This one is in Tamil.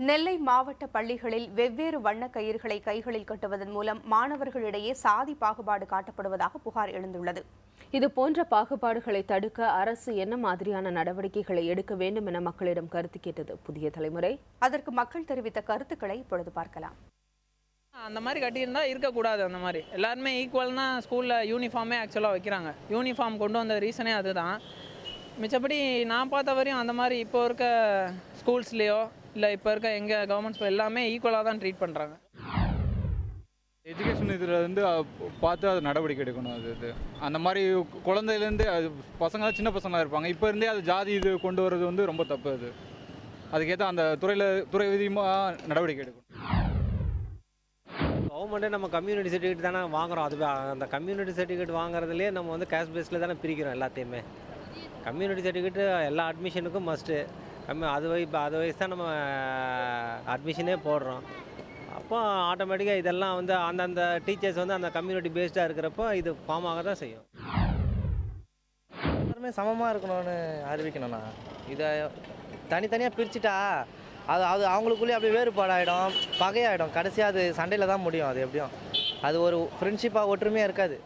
நெல்லை மாவட்ட பள்ளிகளில் வெவ்வேறு வண்ண கயிறுகளை கைகளில் கட்டுவதன் மூலம் மாணவர்களிடையே சாதி பாகுபாடு காட்டப்படுவதாக புகார் எழுந்துள்ளது. இதுபோன்ற பாகுபாடுகளை தடுக்க அரசு என்ன மாதிரியான நடவடிக்கைகளை எடுக்க வேண்டும் என மக்களிடம் கருத்து கேட்டது புதிய தலைமுறை. அதற்கு மக்கள் தெரிவித்த கருத்துக்களை இப்பொழுது பார்க்கலாம். அந்த மாதிரி கட்டியிருந்தால் இருக்கக்கூடாது. அந்த மாதிரி எல்லாருமே ஈக்குவல்னா ஸ்கூலில் யூனிஃபார்மே ஆக்சுவலாக வைக்கிறாங்க. யூனிஃபார்ம் கொண்டு வந்த ரீசனே அதுதான். மிச்சப்படி நான் பார்த்த வரையும் அந்த மாதிரி இப்போ இருக்க ஸ்கூல்ஸ்லேயோ இல்லை இப்போ இருக்க எங்கள் கவர்மெண்ட் ஸ்கூல் எல்லாமே ஈக்குவலாக தான் ட்ரீட் பண்ணுறாங்க. எஜுகேஷன் இதில் பார்த்து அது நடவடிக்கை எடுக்கணும். அது அந்த மாதிரி குழந்தையிலேருந்து அது பசங்க சின்ன பசங்களாக இருப்பாங்க. இப்போ இருந்தே அது ஜாதி இது கொண்டு வர்றது ரொம்ப தப்பு. அதுக்கேற்ற அந்த துறை விதிமாக நடவடிக்கை எடுக்கணும். கவர்மெண்ட்டே நம்ம கம்யூனிட்டி சர்டிஃபிகேட் தானே வாங்குகிறோம். அது அந்த கம்யூனிட்டி சர்டிஃபிகேட் வாங்குறதுலேயே நம்ம கேஷ் பேஸில் தானே பிரிக்கிறோம் எல்லாத்தையுமே. கம்யூனிட்டி சர்டிஃபிகேட் எல்லா அட்மிஷனுக்கும் மஸ்ட்டு. அது வயசு தான் நம்ம அட்மிஷனே போடுறோம். அப்போ ஆட்டோமேட்டிக்காக இதெல்லாம் அந்தந்த டீச்சர்ஸ் அந்த கம்யூனிட்டி பேஸ்டாக இருக்கிறப்போ இது ஃபார்ம் ஆக தான் செய்யும். எல்லாருமே சமமாக இருக்கணும்னு அறிவிக்கணும்ண்ணா. இதை தனித்தனியாக பிரிச்சுட்டா அது அவங்களுக்குள்ளேயே அப்படியே வேறுபாடாயிடும், பகையாயிடும். கடைசியாக அது சண்டையில் தான் முடியும். அது எப்படியும் அது ஒரு ஃப்ரெண்ட்ஷிப்பாக ஒற்றுமையாக இருக்காது.